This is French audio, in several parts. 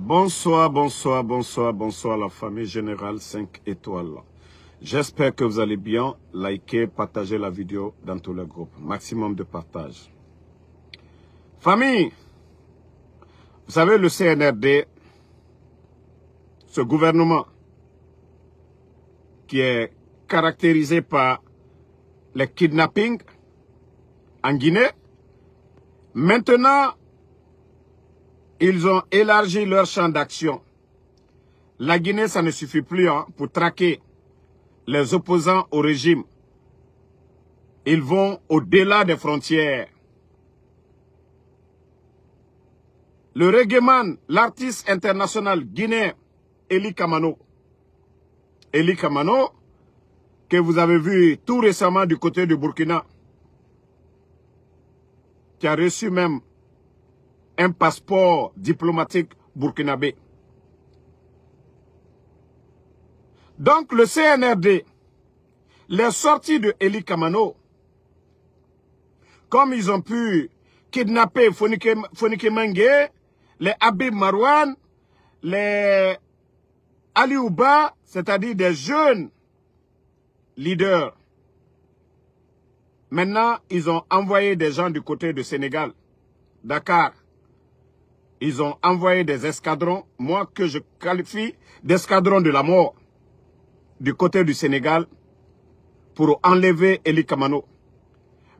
Bonsoir, bonsoir, bonsoir, bonsoir la famille générale 5 étoiles. J'espère que vous allez bien. Likez, partagez la vidéo dans tous les groupes. Maximum de partage. Famille, vous savez le CNRD, ce gouvernement qui est caractérisé par les kidnappings en Guinée, maintenant, ils ont élargi leur champ d'action. La Guinée, ça ne suffit plus pour traquer les opposants au régime. Ils vont au-delà des frontières. Le reggaeman, l'artiste international guinéen, Eli Kamano, que vous avez vu tout récemment du côté du Burkina, qui a reçu même un passeport diplomatique burkinabé. Donc le CNRD, les sorties de Eli Kamano, comme ils ont pu kidnapper Fonike Mengue, les Habib Marouane, les Ali Ouba, c'est-à-dire des jeunes leaders. Maintenant, ils ont envoyé des gens du côté du Sénégal, Dakar. Ils ont envoyé des escadrons, moi que je qualifie d'escadrons de la mort, du côté du Sénégal, pour enlever Eli Kamano.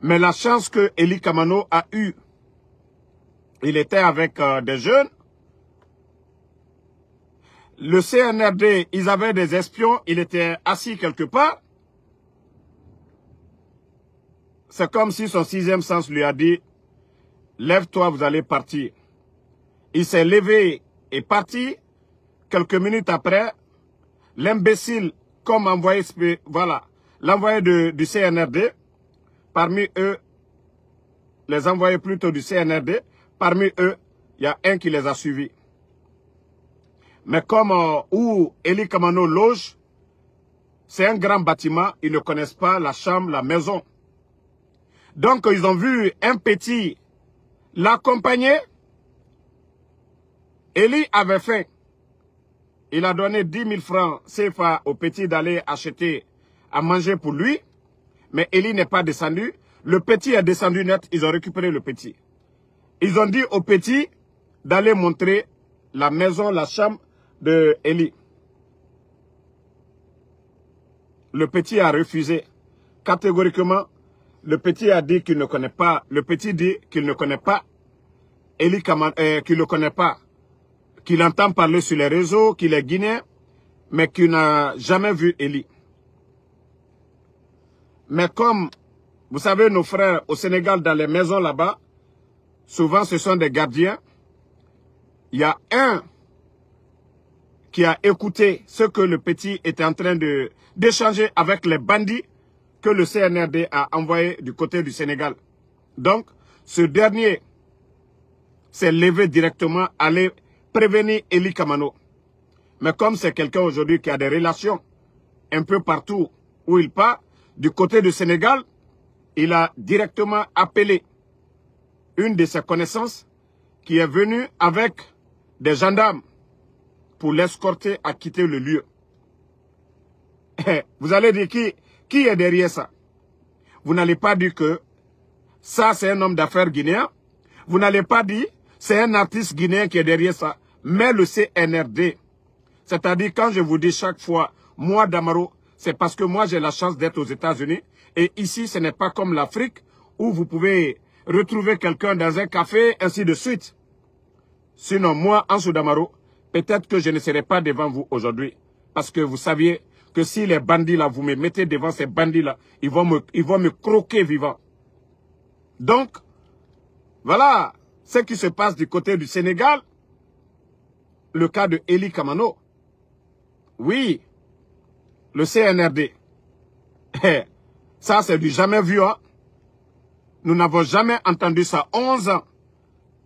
Mais la chance que Eli Kamano a eue, il était avec des jeunes. Le CNRD, ils avaient des espions, il était assis quelque part. C'est comme si son sixième sens lui a dit, lève-toi, vous allez partir. Il s'est levé et parti. Quelques minutes après, l'imbécile, comme envoyé, voilà, l'envoyé du CNRD, parmi eux, les envoyés plutôt du CNRD, parmi eux, il y a un qui les a suivis. Mais comme où Eli Kamano loge, c'est un grand bâtiment, ils ne connaissent pas la chambre, la maison. Donc, ils ont vu un petit l'accompagner. Eli avait faim. Il a donné 10 000 francs CFA au petit d'aller acheter à manger pour lui. Mais Eli n'est pas descendu. Le petit est descendu net. Ils ont récupéré le petit. Ils ont dit au petit d'aller montrer la maison, la chambre de Eli. Le petit a refusé. Catégoriquement, le petit a dit qu'il ne connaît pas. Le petit dit qu'il ne connaît pas Eli Kamano, qu'il ne connaît pas. Qu'il entend parler sur les réseaux, qu'il est guinéen, mais qu'il n'a jamais vu Eli. Mais comme, vous savez, nos frères au Sénégal, dans les maisons là-bas, souvent ce sont des gardiens. Il y a un qui a écouté ce que le petit était en train d'échanger avec les bandits que le CNRD a envoyés du côté du Sénégal. Donc, ce dernier s'est levé directement, aller prévenir Eli Kamano. Mais comme c'est quelqu'un aujourd'hui qui a des relations un peu partout où il part, du côté du Sénégal, il a directement appelé une de ses connaissances qui est venue avec des gendarmes pour l'escorter à quitter le lieu. Vous allez dire qui est derrière ça? Vous n'allez pas dire que ça c'est un homme d'affaires guinéen. Vous n'allez pas dire c'est un artiste guinéen qui est derrière ça. Mais le CNRD, c'est-à-dire quand je vous dis chaque fois, moi Damaro, c'est parce que moi j'ai la chance d'être aux États-Unis. Et ici, ce n'est pas comme l'Afrique où vous pouvez retrouver quelqu'un dans un café, ainsi de suite. Sinon, moi, Ansou Damaro, peut-être que je ne serai pas devant vous aujourd'hui. Parce que vous saviez que si les bandits là, vous me mettez devant ces bandits là, ils vont me croquer vivant. Donc, voilà ce qui se passe du côté du Sénégal. Le cas de Eli Kamano. Oui, le CNRD. Ça, c'est du jamais vu. Hein? Nous n'avons jamais entendu ça. 11 ans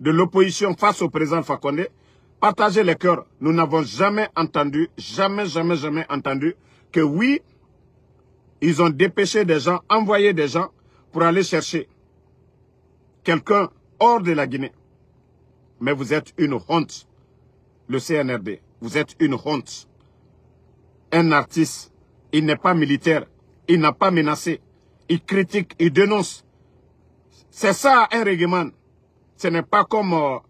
de l'opposition face au président Fakonde. Partagez les cœurs. Nous n'avons jamais entendu, jamais entendu que oui, ils ont dépêché des gens, envoyé des gens pour aller chercher quelqu'un hors de la Guinée. Mais vous êtes une honte. le CNRD. Vous êtes une honte. Un artiste, il n'est pas militaire, il n'a pas menacé, il critique, il dénonce. C'est ça un règlement. Ce n'est pas comme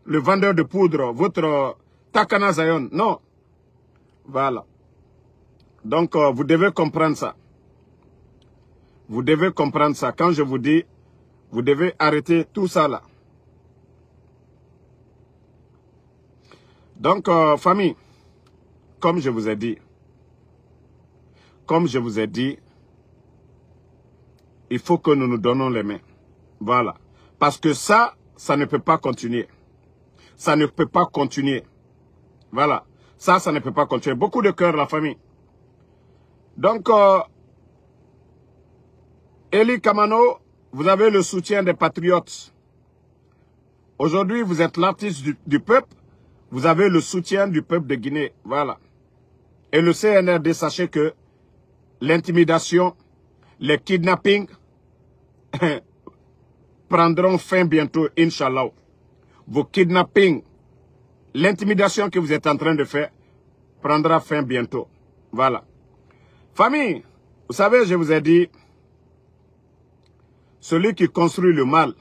le vendeur de poudre, votre Takana Zion. Non. Voilà. Donc, vous devez comprendre ça. Vous devez comprendre ça. Quand je vous dis, vous devez arrêter tout ça là. Donc, famille, comme je vous ai dit, il faut que nous nous donnons les mains. Voilà. Parce que ça ne peut pas continuer. Ça ne peut pas continuer. Voilà. Ça ne peut pas continuer. Beaucoup de cœur, la famille. Donc, Eli Kamano, vous avez le soutien des patriotes. Aujourd'hui, vous êtes l'artiste du peuple. Vous avez le soutien du peuple de Guinée. Voilà. Et le CNRD, sachez que l'intimidation, les kidnappings prendront fin bientôt, Inch'Allah. Vos kidnappings, l'intimidation que vous êtes en train de faire prendra fin bientôt. Voilà. Famille, vous savez, je vous ai dit, celui qui construit le mal,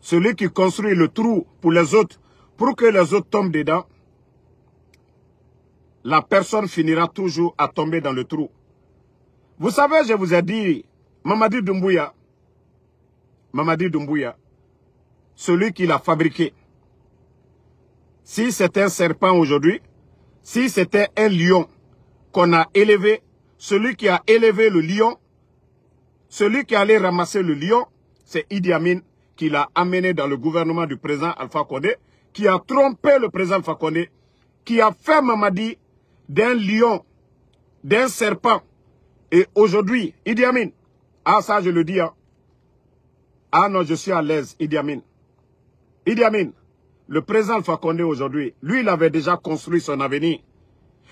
celui qui construit le trou pour les autres, pour que les autres tombent dedans, la personne finira toujours à tomber dans le trou. Vous savez, je vous ai dit, Mamadi Doumbouya, celui qui l'a fabriqué, si c'était un serpent aujourd'hui, si c'était un lion qu'on a élevé, celui qui a élevé le lion, celui qui allait ramasser le lion, c'est Idi Amin qui l'a amené dans le gouvernement du président Alpha Condé, qui a trompé le président Alpha Condé, qui a fait Mamadi d'un lion, d'un serpent. Et aujourd'hui, Idi Amin, ah ça je le dis, hein. Ah non, je suis à l'aise, Idi Amin. Idi Amin, le président Alpha Condé aujourd'hui, lui il avait déjà construit son avenir.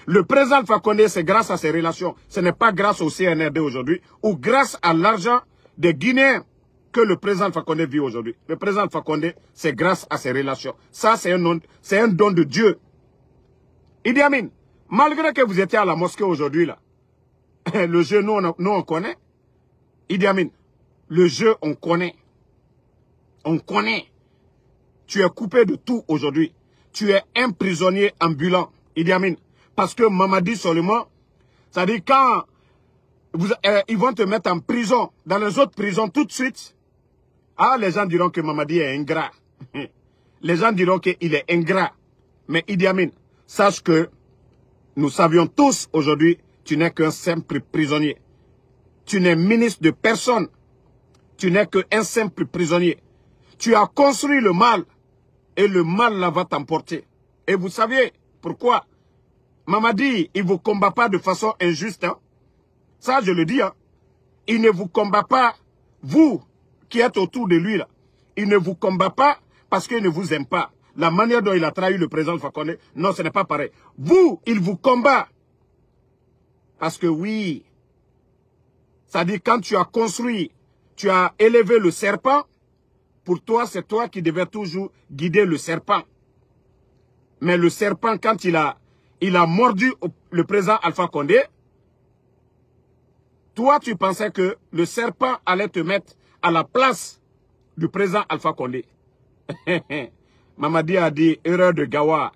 Le président Alpha Condé, c'est grâce à ses relations. Ce n'est pas grâce au CNRD aujourd'hui ou grâce à l'argent des Guinéens que le président Alpha Condé vit aujourd'hui. Le président Alpha Condé, c'est grâce à ses relations. Ça, c'est un don de Dieu. Idi Amin, malgré que vous étiez à la mosquée aujourd'hui, là, le jeu, nous on connaît. Idi Amin, le jeu, on connaît. On connaît. Tu es coupé de tout aujourd'hui. Tu es un prisonnier ambulant, Idi Amin. Parce que Mamadi seulement, c'est-à-dire quand ils vont te mettre en prison, dans les autres prisons tout de suite, ah, les gens diront que Mamadi est ingrat. Les gens diront qu'il est ingrat. Mais Idi Amin, sache que nous savions tous aujourd'hui, tu n'es qu'un simple prisonnier. Tu n'es ministre de personne. Tu n'es qu'un simple prisonnier. Tu as construit le mal et le mal là va t'emporter. Et vous savez pourquoi? Mamadi, il ne vous combat pas de façon injuste. Hein? Ça, je le dis. Hein? Il ne vous combat pas, vous qui êtes autour de lui. Là. Il ne vous combat pas parce qu'il ne vous aime pas. La manière dont il a trahi le président Alpha Condé, non, ce n'est pas pareil. Vous, il vous combat. Parce que oui, c'est-à-dire quand tu as construit, tu as élevé le serpent, pour toi, c'est toi qui devais toujours guider le serpent. Mais le serpent, quand il a mordu le président Alpha Condé, toi, tu pensais que le serpent allait te mettre à la place du président Alpha Condé. Mamadi a dit, erreur de Gawa.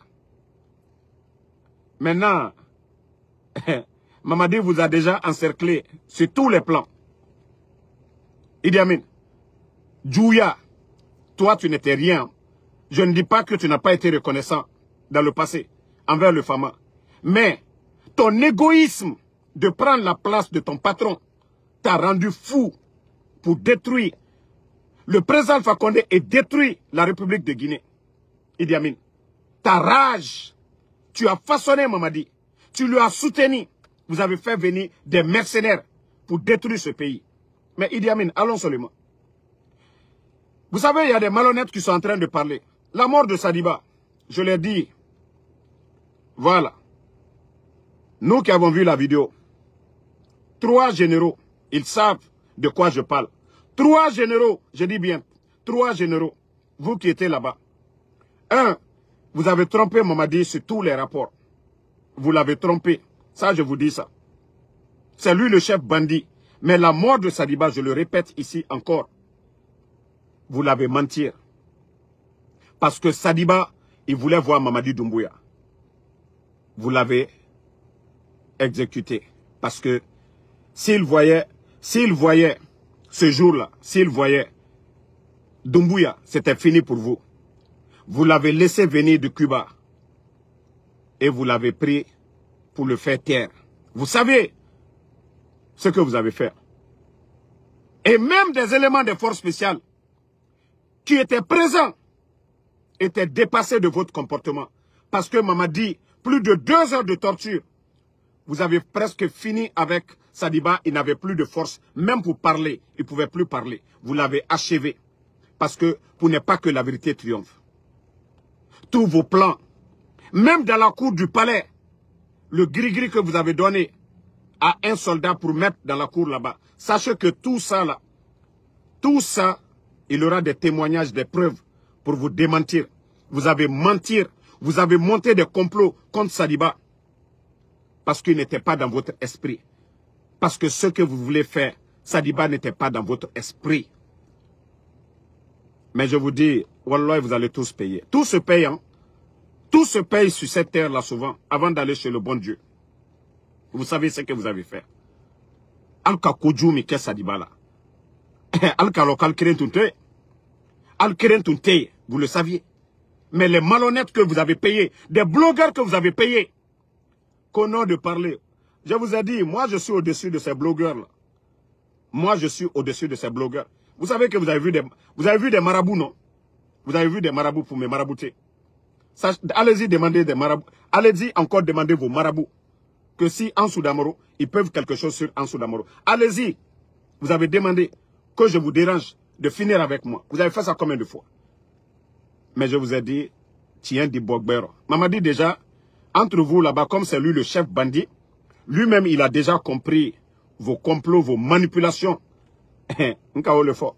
Maintenant, Mamadi vous a déjà encerclé sur tous les plans. Idi Amin, Djouya, toi, tu n'étais rien. Je ne dis pas que tu n'as pas été reconnaissant dans le passé envers le Fama. Mais ton égoïsme de prendre la place de ton patron t'a rendu fou pour détruire. Le président Alpha Condé et détruit la République de Guinée. Idi Amin, ta rage, tu as façonné Mamadi. Tu lui as soutenu. Vous avez fait venir des mercenaires pour détruire ce pays. Mais Idi Amin, allons seulement. Vous savez, il y a des malhonnêtes qui sont en train de parler. La mort de Sadiba, je l'ai dit. Voilà. Nous qui avons vu la vidéo, 3 généraux, ils savent de quoi je parle. 3 généraux, je dis bien, 3 généraux, vous qui étiez là-bas. 1, Vous avez trompé Mamadi sur tous les rapports. Vous l'avez trompé. Ça, je vous dis ça. C'est lui le chef bandit. Mais la mort de Sadiba, je le répète ici encore, vous l'avez menti. Parce que Sadiba, il voulait voir Mamadi Doumbouya. Vous l'avez exécuté. Parce que s'il voyait ce jour-là, s'il voyait Doumbouya, c'était fini pour vous. Vous l'avez laissé venir de Cuba. Et vous l'avez pris pour le faire taire. Vous savez ce que vous avez fait. Et même des éléments des forces spéciales qui étaient présents étaient dépassés de votre comportement. Parce que Mamadi, plus de 2 heures de torture, vous avez presque fini avec Sadiba, il n'avait plus de force, même pour parler, il ne pouvait plus parler. Vous l'avez achevé, parce que pour ne pas que la vérité triomphe. Tous vos plans, même dans la cour du palais, le gris-gris que vous avez donné à un soldat pour mettre dans la cour là-bas, sachez que tout ça là, tout ça, il y aura des témoignages, des preuves pour vous démentir. Vous avez menti, vous avez monté des complots contre Sadiba. Parce qu'il n'était pas dans votre esprit. Parce que ce que vous voulez faire, Sadiba n'était pas dans votre esprit. Mais je vous dis, Wallah, vous allez tous payer. Tout se paye, hein. Tout se paye sur cette terre-là souvent, avant d'aller chez le bon Dieu. Vous savez ce que vous avez fait. Alka Koujumi ke Sadiba là. Alka lokal Kirentunte. Al Kirentunte, vous le saviez. Mais les malhonnêtes que vous avez payés, des blogueurs que vous avez payés, qu'au nom de parler. Je vous ai dit, moi je suis au-dessus de ces blogueurs-là. Moi je suis au-dessus de ces blogueurs. Vous savez que vous avez vu des marabouts, non? Vous avez vu des marabouts pour me marabouter. Allez-y demander des marabouts. Allez-y encore demander vos marabouts. Que si Ansou Damoro, ils peuvent quelque chose sur Ansou Damoro. Allez-y. Vous avez demandé que je vous dérange de finir avec moi. Vous avez fait ça combien de fois? Mais je vous ai dit, tiens, dit Bogbero. Mamadi déjà, entre vous là-bas, comme c'est lui le chef bandit, lui-même il a déjà compris vos complots, vos manipulations. Nkao le fort.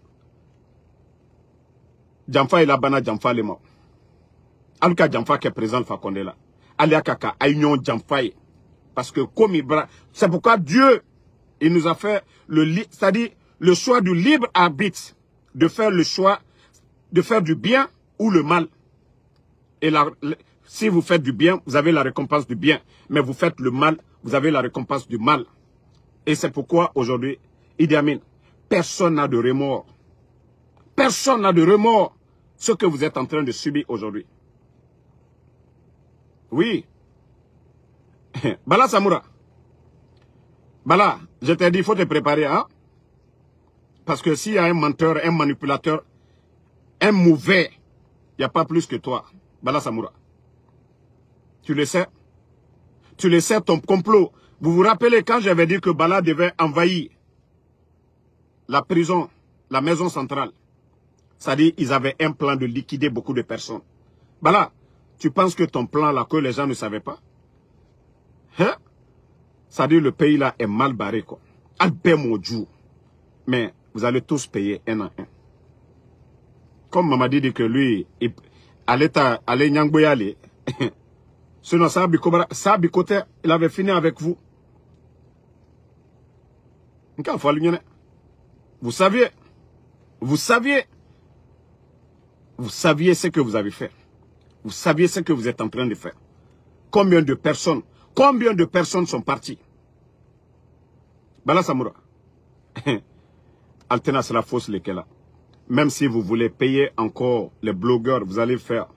Jamfa il a bana Jamfa le mort. Alka Jamfa qui est présent le Fakonde là. Alia Kaka, Aignon Jamfa. Parce que comme c'est pourquoi Dieu, il nous a fait c'est-à-dire le choix du libre arbitre, de faire le choix, de faire du bien ou le mal. Et si vous faites du bien, vous avez la récompense du bien. Mais vous faites le mal, vous avez la récompense du mal. Et c'est pourquoi aujourd'hui, Idi Amin, personne n'a de remords. Personne n'a de remords. Ce que vous êtes en train de subir aujourd'hui. Oui. Bala Samoura. Bala, je t'ai dit, il faut te préparer, hein. Parce que s'il y a un menteur, un manipulateur, un mauvais, il n'y a pas plus que toi. Bala Samoura. Tu le sais? Tu le sais, ton complot. Vous vous rappelez quand j'avais dit que Bala devait envahir la prison, la maison centrale. C'est-à-dire ils avaient un plan de liquider beaucoup de personnes. Bala, tu penses que ton plan là, que les gens ne savaient pas? Hein? C'est-à-dire le pays là est mal barré, quoi. Albert Modjou. Mais vous allez tous payer un à un. Comme Mamadi dit que lui, allait Nyangboyale. Sinon, Sabikote, il avait fini avec vous. Vous saviez ce que vous avez fait. Vous saviez ce que vous êtes en train de faire. Combien de personnes sont parties? Bala Samoura. Altena, c'est la fausse lesquelles. Même si vous voulez payer encore les blogueurs, vous allez faire.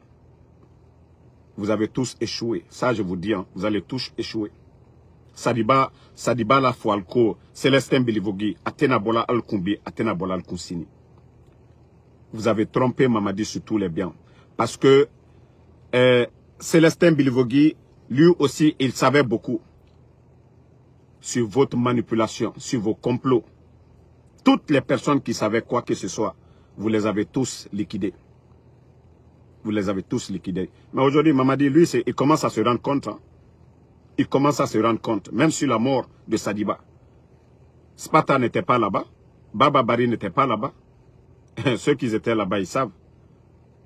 Vous avez tous échoué. Ça, je vous dis, hein, vous allez tous échouer. Sadiba la Foualko, Célestin Bilivogi, Atena Bola Al-Kumbi, Atena Bola Al-Koussini. Vous avez trompé Mamadi sur tous les biens. Parce que Célestin Bilivogi, lui aussi, il savait beaucoup sur votre manipulation, sur vos complots. Toutes les personnes qui savaient quoi que ce soit, vous les avez tous liquidés. Vous les avez tous liquidés. Mais aujourd'hui, Mamadi, lui, il commence à se rendre compte. Hein. Il commence à se rendre compte, même sur la mort de Sadiba. Spata n'était pas là-bas. Baba Bari n'était pas là-bas. Ceux qui étaient là-bas, ils savent.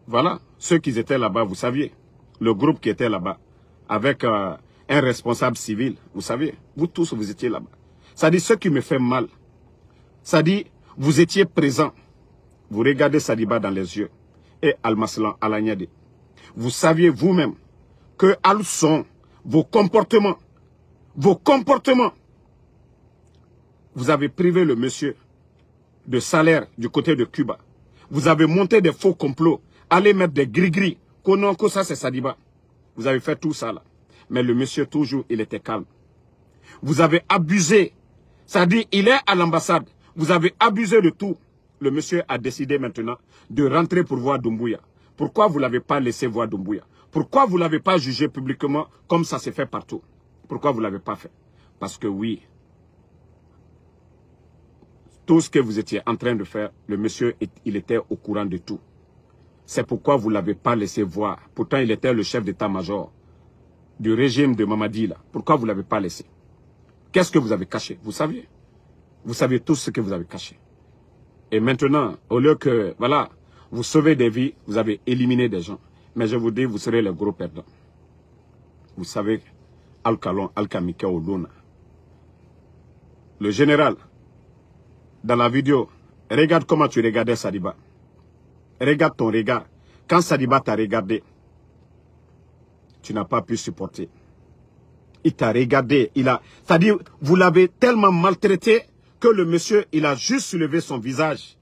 Voilà, ceux qui étaient là-bas, vous saviez. le groupe qui était là-bas, avec un responsable civil, vous savez, vous tous, vous étiez là-bas. Ça dit, ce qui me fait mal, ça dit, vous étiez présents. Vous regardez Sadiba dans les yeux et Al-Maslan Al-Agnadi. Vous saviez vous-même que Al-Son, vos comportements, vous avez privé le monsieur de salaire du côté de Cuba. Vous avez monté des faux complots, allez mettre des gris-gris, que ça c'est Sadiba. Vous avez fait tout ça là. Mais le monsieur toujours, il était calme. Vous avez abusé. Ça dit, il est à l'ambassade. Vous avez abusé de tout. Le monsieur a décidé maintenant de rentrer pour voir Doumbouya. Pourquoi vous ne l'avez pas laissé voir Doumbouya? Pourquoi vous ne l'avez pas jugé publiquement comme ça s'est fait partout? Pourquoi vous ne l'avez pas fait? Parce que oui, tout ce que vous étiez en train de faire, le monsieur, il était au courant de tout. C'est pourquoi vous ne l'avez pas laissé voir. Pourtant, il était le chef d'état-major du régime de Mamadi. Là. Pourquoi vous ne l'avez pas laissé? Qu'est-ce que vous avez caché? Vous saviez? Vous savez tout ce que vous avez caché. Et maintenant, au lieu que, voilà, vous sauvez des vies, vous avez éliminé des gens. Mais je vous dis, vous serez les gros perdants. Vous savez, Al-Kalon, Al-Kamike Olona. Le général, dans la vidéo, regarde comment tu regardais Sadiba. Regarde ton regard. Quand Sadiba t'a regardé, tu n'as pas pu supporter. Il t'a regardé, c'est-à-dire, vous l'avez tellement maltraité que le monsieur, il a juste soulevé son visage.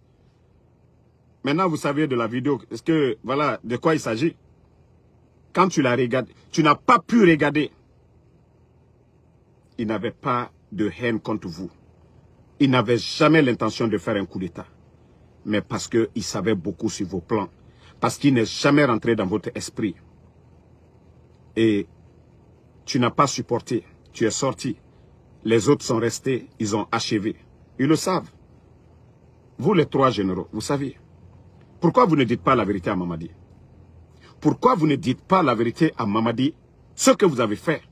Maintenant, vous savez de la vidéo, est-ce que, voilà, de quoi il s'agit? Quand tu l'as regardé, tu n'as pas pu regarder. Il n'avait pas de haine contre vous. Il n'avait jamais l'intention de faire un coup d'État. Mais parce qu'il savait beaucoup sur vos plans. Parce qu'il n'est jamais rentré dans votre esprit. Et tu n'as pas supporté. Tu es sorti. Les autres sont restés. Ils ont achevé. Ils le savent. Vous, les trois généraux, vous savez. Pourquoi vous ne dites pas la vérité à Mamadi? Pourquoi vous ne dites pas la vérité à Mamadi? Ce que vous avez fait.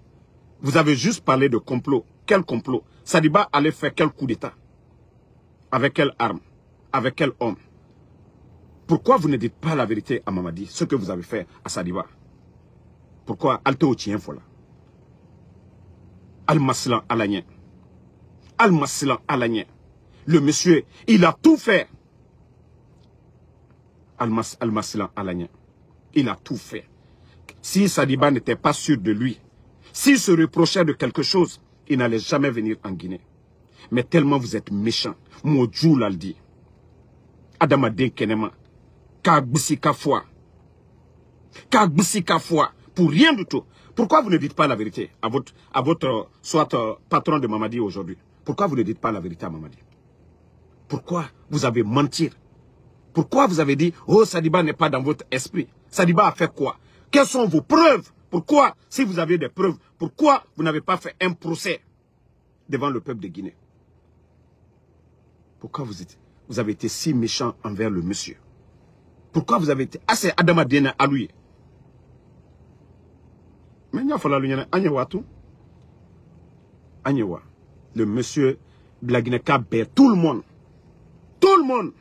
Vous avez juste parlé de complot. Quel complot? Sadiba allait faire quel coup d'État? Avec quelle arme? Avec quel homme? Pourquoi vous ne dites pas la vérité à Mamadi? Ce que vous avez fait à Sadiba. Pourquoi? Alto tien fola. Al-Maslan Al-Agnadi. Al-Maslan Al-Agnadi. Le monsieur, il a tout fait. Al-Maslan Al-Agnadi. Il a tout fait. Si Sadiba n'était pas sûr de lui, s'il se reprochait de quelque chose, il n'allait jamais venir en Guinée. Mais tellement vous êtes méchant. Modjou l'a dit. Adamaden Kenema. Kagbisika foi. Kagbisika foi. Pour rien du tout. Pourquoi vous ne dites pas la vérité à votre soit patron de Mamadi aujourd'hui? Pourquoi vous ne dites pas la vérité à Mamadi? Pourquoi vous avez menti? Pourquoi vous avez dit, oh, Sadiba n'est pas dans votre esprit? Sadiba a fait quoi? Quelles sont vos preuves? Pourquoi, si vous avez des preuves, pourquoi vous n'avez pas fait un procès devant le peuple de Guinée? Pourquoi vous avez été si méchant envers le monsieur? Pourquoi vous avez été... Ah, c'est Adama Diena à lui. Mais il faut la Agnewa tout. Agnewa. Le monsieur Blagneka Ber, tout le monde. Tout le monde.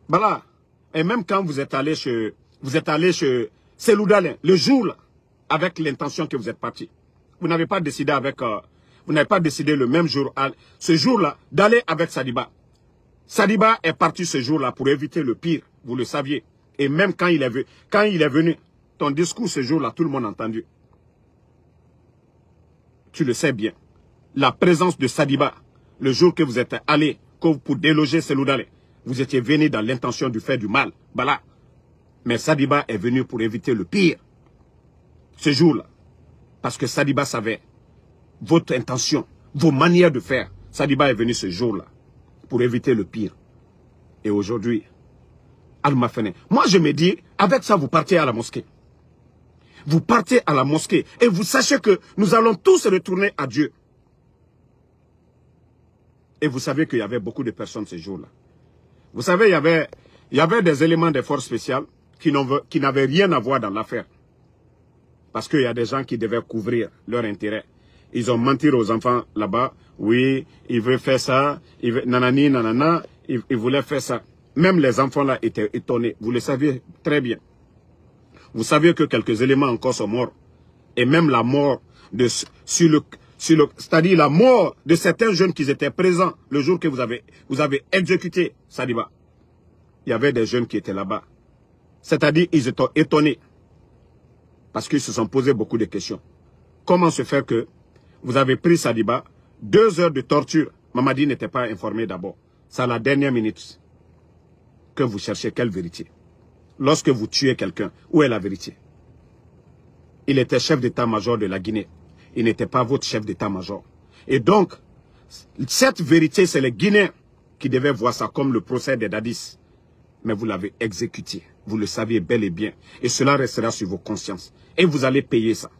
Voilà. Et même quand vous êtes allé chez Seloudalin, le jour là, avec l'intention que vous êtes parti. Vous n'avez pas décidé avec, vous n'avez pas décidé le même jour, ce jour-là, d'aller avec Sadiba. Sadiba est parti ce jour-là pour éviter le pire, vous le saviez. Et même quand il est venu, ton discours ce jour-là, tout le monde a entendu. Tu le sais bien. La présence de Sadiba, le jour que vous êtes allé pour déloger Seloudalin, vous étiez venu dans l'intention de faire du mal. Voilà. Mais Sadiba est venu pour éviter le pire. Ce jour-là. Parce que Sadiba savait votre intention, vos manières de faire. Sadiba est venu ce jour-là pour éviter le pire. Et aujourd'hui, Al-Mafene. Moi, je me dis, avec ça, vous partez à la mosquée. Vous partez à la mosquée et vous sachez que nous allons tous retourner à Dieu. Et vous savez qu'il y avait beaucoup de personnes ce jour-là. Vous savez, il y avait des éléments des forces spéciales qui n'avaient rien à voir dans l'affaire. Parce qu'il y a des gens qui devaient couvrir leur intérêt. Ils ont menti aux enfants là-bas. Oui, ils veulent faire ça. Nanani, nanana. Ils voulaient faire ça. Même les enfants là étaient étonnés. Vous le saviez très bien. Vous savez que quelques éléments encore sont morts. Et même la mort c'est-à-dire la mort de certains jeunes qui étaient présents le jour que vous avez exécuté Sadiba. Il y avait des jeunes qui étaient là-bas. C'est-à-dire, ils étaient étonnés. Parce qu'ils se sont posé beaucoup de questions. Comment se fait que vous avez pris Sadiba, 2 heures de torture. Mamadi n'était pas informé d'abord. C'est à la dernière minute que vous cherchez quelle vérité. Lorsque vous tuez quelqu'un, où est la vérité? Il était chef d'état-major de la Guinée. Il n'était pas votre chef d'état-major. Et donc, cette vérité, c'est les Guinéens qui devaient voir ça comme le procès des Dadis. Mais vous l'avez exécuté. Vous le saviez bel et bien. Et cela restera sur vos consciences. Et vous allez payer ça.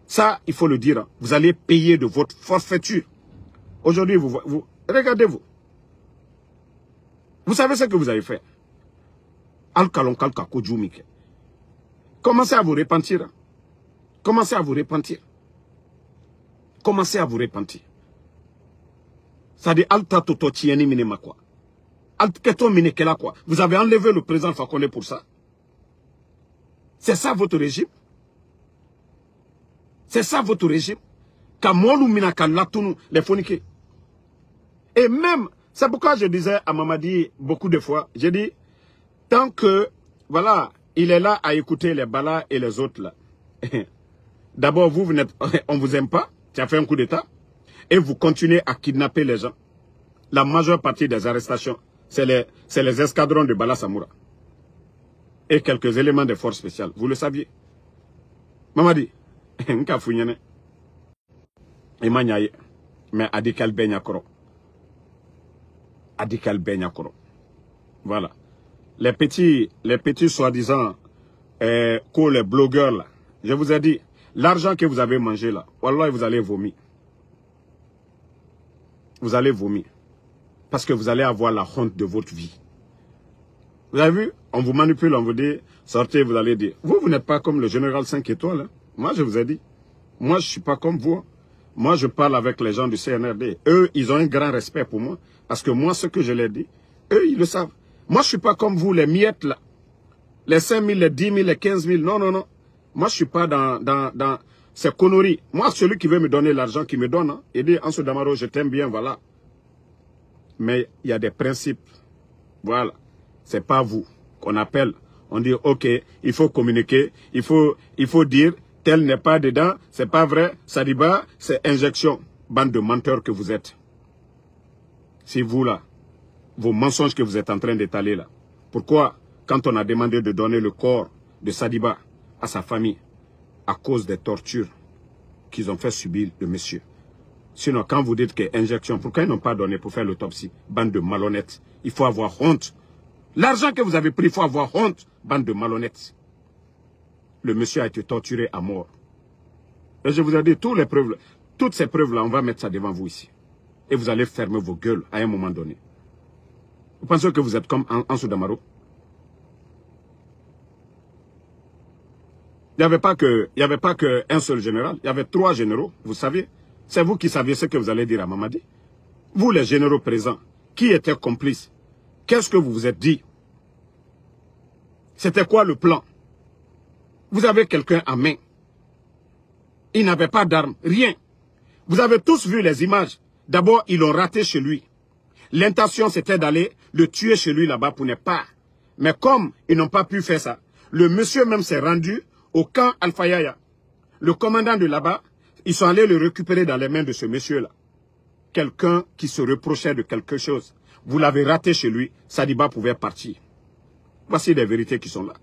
Ça, il faut le dire. Hein. Vous allez payer de votre forfaiture. Aujourd'hui, regardez-vous. Vous savez ce que vous avez fait. Commencez à vous repentir. Hein. Commencez à vous repentir. Commencez à vous repentir. Ça dit alta toto tieni minema quoi. Alketo minekela quoi. Vous avez enlevé le président Fakonde pour ça. C'est ça votre régime. C'est ça votre régime. Kamolu minaka latunu les fonike. Et même, c'est pourquoi je disais à Mamadi beaucoup de fois, j'ai dit, tant que, voilà, il est là à écouter les Balas et les autres là. D'abord, on vous aime pas, tu as fait un coup d'état, et vous continuez à kidnapper les gens. La majeure partie des arrestations, c'est les escadrons de Bala Samoura. Et quelques éléments des forces spéciales. Vous le saviez. Mamadi, nka founyene. Imanyaye. Mais adikal benyakoro. Adikal benyakoro. Voilà. Les petits soi-disant, les blogueurs là. Je vous ai dit, l'argent que vous avez mangé là, wallah, vous allez vomir. Vous allez vomir. Parce que vous allez avoir la honte de votre vie. Vous avez vu? On vous manipule, on vous dit, sortez, vous allez dire. Vous n'êtes pas comme le général 5 étoiles. Hein. Moi, je vous ai dit. Moi, je ne suis pas comme vous. Moi, je parle avec les gens du CNRD. Eux, ils ont un grand respect pour moi. Parce que moi, ce que je leur dis, eux, ils le savent. Moi, je ne suis pas comme vous, les miettes là. Les 5 000, les 10 000, les 15 000. Non, non, non. Moi, je ne suis pas dans ces conneries. Moi, celui qui veut me donner l'argent, qui me donne, hein, il dit, Anso Damaro, je t'aime bien, voilà. Mais il y a des principes. Voilà. C'est pas vous qu'on appelle. On dit, ok, il faut communiquer, il faut dire, tel n'est pas dedans, c'est pas vrai, Sadiba, c'est injection. Bande de menteurs que vous êtes. C'est vous là, vos mensonges que vous êtes en train d'étaler là. Pourquoi, quand on a demandé de donner le corps de Sadiba à sa famille, à cause des tortures qu'ils ont fait subir le monsieur. Sinon, quand vous dites que injection, pourquoi ils n'ont pas donné pour faire l'autopsie? Bande de malhonnêtes. Il faut avoir honte. L'argent que vous avez pris, il faut avoir honte. Bande de malhonnêtes. Le monsieur a été torturé à mort. Et je vous ai dit, toutes ces preuves-là, on va mettre ça devant vous ici. Et vous allez fermer vos gueules à un moment donné. Vous pensez que vous êtes comme Anso Damaro? Il n'y avait pas qu'un seul général. Il y avait 3 généraux, vous savez. C'est vous qui saviez ce que vous allez dire à Mamadi. Vous, les généraux présents, qui étaient complices? Qu'est-ce que vous vous êtes dit? C'était quoi le plan? Vous avez quelqu'un à main. Il n'avait pas d'armes, rien. Vous avez tous vu les images. D'abord, ils l'ont raté chez lui. L'intention, c'était d'aller le tuer chez lui là-bas pour ne pas. Mais comme ils n'ont pas pu faire ça, le monsieur même s'est rendu au camp Alpha Yaya. Le commandant de là-bas, ils sont allés le récupérer dans les mains de ce monsieur-là. Quelqu'un qui se reprochait de quelque chose. Vous l'avez raté chez lui, Sadiba pouvait partir. Voici les vérités qui sont là.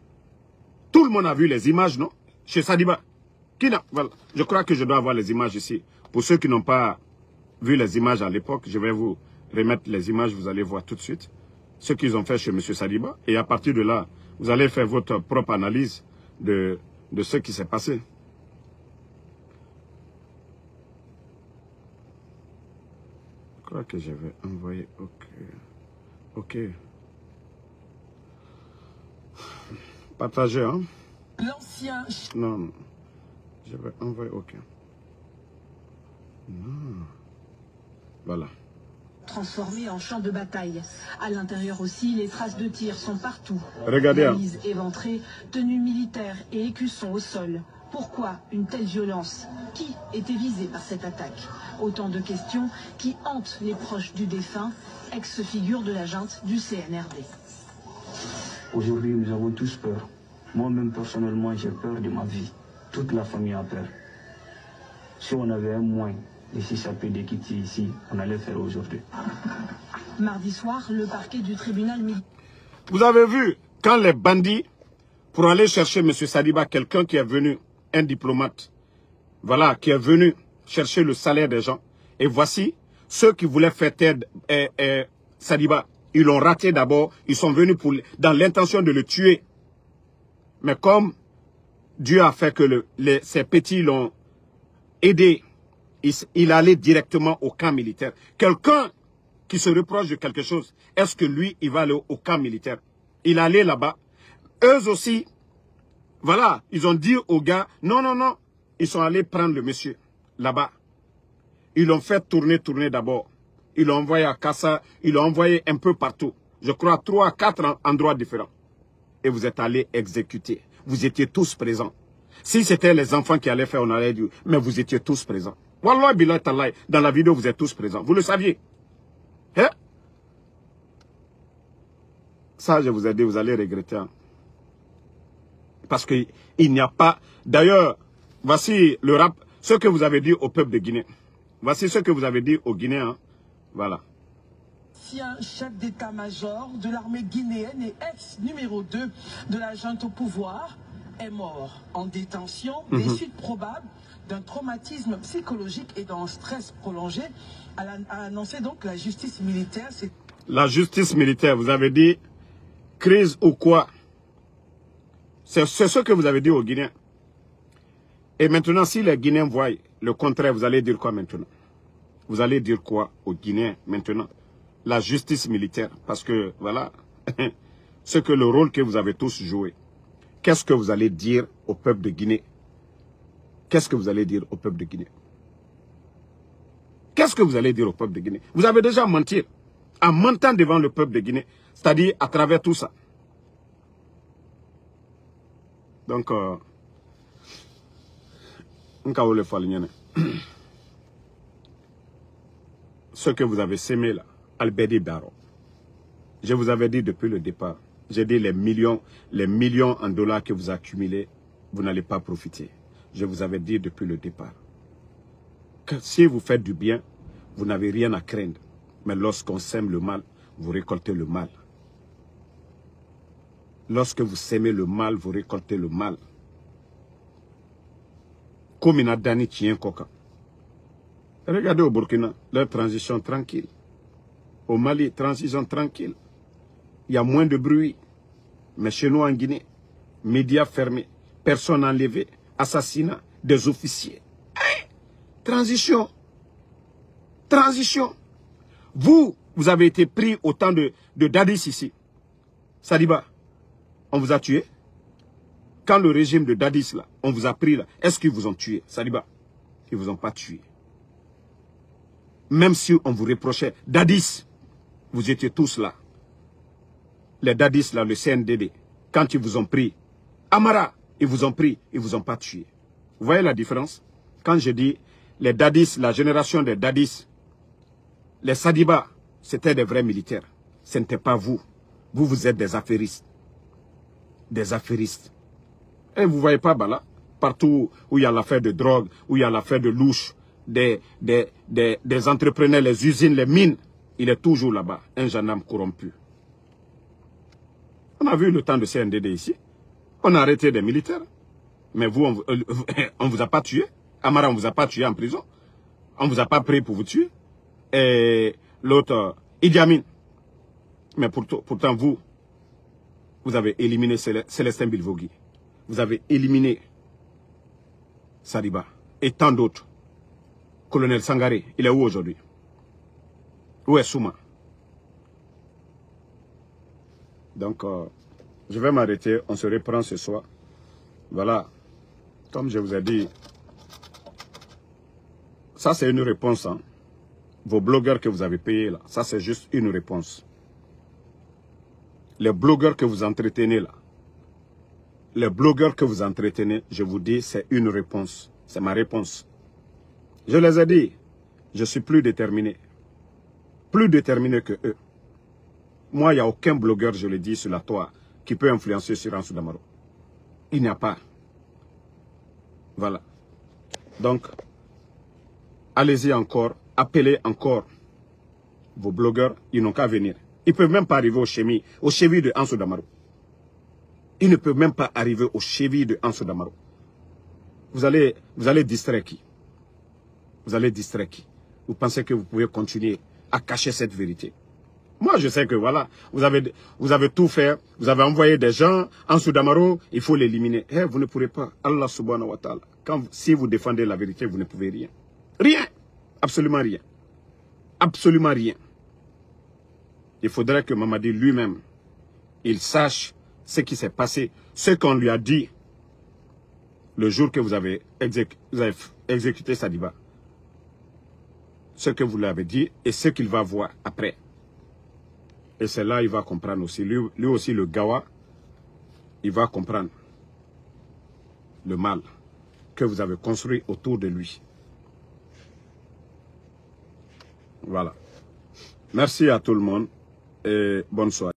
Tout le monde a vu les images, non? Chez Sadiba. Voilà. Je crois que je dois avoir les images ici. Pour ceux qui n'ont pas vu les images à l'époque, je vais vous remettre les images, vous allez voir tout de suite ce qu'ils ont fait chez M. Sadiba. Et à partir de là, vous allez faire votre propre analyse de ce qui s'est passé. Je crois que j'avais envoyé. Ok. Ok. Partagez, hein? L'ancien... Non, non. Je vais envoyer. Ok. Non. Voilà. transformés en champ de bataille. À l'intérieur aussi, les traces de tirs sont partout. Regardez. Valises éventrées, tenues militaires et écussons au sol. Pourquoi une telle violence? Qui était visé par cette attaque? Autant de questions qui hantent les proches du défunt, ex-figure de la junte du CNRD. Aujourd'hui, nous avons tous peur. Moi-même, personnellement, j'ai peur de ma vie. Toute la famille a peur. Si on avait un moyen de s'échapper de quitter ici, on allait faire aujourd'hui. Mardi soir, le parquet du tribunal militaire. Vous avez vu, quand les bandits, pour aller chercher M. Sadiba, quelqu'un qui est venu, un diplomate, voilà, qui est venu chercher le salaire des gens, et voici, ceux qui voulaient faire taire Sadiba, ils l'ont raté d'abord, ils sont venus dans l'intention de le tuer. Mais comme Dieu a fait que ces petits l'ont aidé, il allait directement au camp militaire. Quelqu'un qui se reproche de quelque chose, est-ce que lui, il va aller au camp militaire? Il allait là-bas. Eux aussi, voilà, ils ont dit aux gars, non, non, non. Ils sont allés prendre le monsieur là-bas. Ils l'ont fait tourner d'abord. Ils l'ont envoyé à Kassa, ils l'ont envoyé un peu partout. Je crois 3 à 4 endroits différents. Et vous êtes allés exécuter. Vous étiez tous présents. Si c'était les enfants qui allaient faire, on allait dire, mais vous étiez tous présents. Wallah billah tallah, dans la vidéo, vous êtes tous présents. Vous le saviez. Hein? Ça, je vous ai dit, vous allez regretter. Hein? Parce qu'il n'y a pas... D'ailleurs, voici le rap, ce que vous avez dit au peuple de Guinée. Voici ce que vous avez dit aux Guinéens. Voilà. Ancien chef d'état-major de l'armée guinéenne et ex-numéro 2 de la junte au pouvoir est mort en détention des suites probables d'un traumatisme psychologique et d'un stress prolongé, a annoncé donc la justice militaire. La justice militaire, vous avez dit crise ou quoi? C'est ce que vous avez dit aux Guinéens. Et maintenant, si les Guinéens voient le contraire, vous allez dire quoi maintenant? Vous allez dire quoi aux Guinéens maintenant? La justice militaire. Parce que, voilà, c'est que le rôle que vous avez tous joué. Qu'est-ce que vous allez dire au peuple de Guinée? Qu'est-ce que vous allez dire au peuple de Guinée? Qu'est-ce que vous allez dire au peuple de Guinée? Vous avez déjà menti. En mentant devant le peuple de Guinée. C'est-à-dire à travers tout ça. Donc, ce que vous avez sémé là, Albedi Baro, je vous avais dit depuis le départ, j'ai dit les millions en dollars que vous accumulez, vous n'allez pas profiter. Je vous avais dit depuis le départ que si vous faites du bien, vous n'avez rien à craindre. Mais lorsqu'on sème le mal, vous récoltez le mal. Lorsque vous sémez le mal, vous récoltez le mal. Comme il a Dani tient coca. Regardez au Burkina, leur transition tranquille. Au Mali, transition tranquille. Il y a moins de bruit. Mais chez nous en Guinée, médias fermés, personnes enlevées, assassinats, des officiers. Hein? Transition. Transition. Vous avez été pris au temps de Dadis ici. Sadiba, on vous a tué. Quand le régime de Dadis, là, on vous a pris là, est-ce qu'ils vous ont tué? Sadiba, ils ne vous ont pas tué. Même si on vous reprochait, Dadis, vous étiez tous là. Les Dadis, là, le CNDD, quand ils vous ont pris, Amara, ils vous ont pris, ils ne vous ont pas tué. Vous voyez la différence? Quand je dis les Dadis, la génération des Dadis, les Sadiba, c'était des vrais militaires. Ce n'était pas vous. Vous, vous êtes des affairistes. Des affairistes. Et vous ne voyez pas, là, partout où il y a l'affaire de drogue, où il y a l'affaire de louche, des entrepreneurs, les usines, les mines, il est toujours là-bas, un gendarme corrompu. On a vu le temps de CNDD ici. On a arrêté des militaires. Mais vous, on ne vous a pas tué. Amara, on ne vous a pas tué en prison. On ne vous a pas pris pour vous tuer. Et l'autre, Idi Amin. Mais pourtant, vous avez éliminé Célestin Bilvogui. Vous avez éliminé Sadiba. Et tant d'autres. Colonel Sangaré, il est où aujourd'hui? Où est Souma? Donc, je vais m'arrêter. On se reprend ce soir. Voilà. Comme je vous ai dit, ça c'est une réponse. Hein. vos blogueurs que vous avez payés là, ça c'est juste une réponse. Les blogueurs que vous entretenez là, les blogueurs que vous entretenez, je vous dis, c'est une réponse. C'est ma réponse. Je les ai dit, je suis plus déterminé. Plus déterminé que eux. Moi, il n'y a aucun blogueur, je le dis, sur la toile, qui peut influencer sur Ansou Damaro. Il n'y a pas. Voilà. Donc, allez-y encore, appelez encore vos blogueurs, ils n'ont qu'à venir. Ils ne peuvent même pas arriver au chevilles de Ansou Damaro. Ils ne peuvent même pas arriver au chevilles de Ansou Damaro. Vous allez distraire qui? Vous allez distraire qui? Vous pensez que vous pouvez continuer à cacher cette vérité? Moi, je sais que voilà, vous avez tout fait, vous avez envoyé des gens, Ansou Damaro, il faut l'éliminer. Eh, vous ne pourrez pas. Allah subhanahu wa ta'ala. Si vous défendez la vérité, vous ne pouvez rien. Rien. Absolument rien. Absolument rien. Il faudrait que Mamadi lui-même, il sache ce qui s'est passé, ce qu'on lui a dit le jour que vous avez exécuté Sadiba. Ce que vous lui avez dit et ce qu'il va voir après. Et c'est là il va comprendre aussi. Lui aussi, le Gawa, il va comprendre le mal que vous avez construit autour de lui. Voilà. Merci à tout le monde et bonne soirée.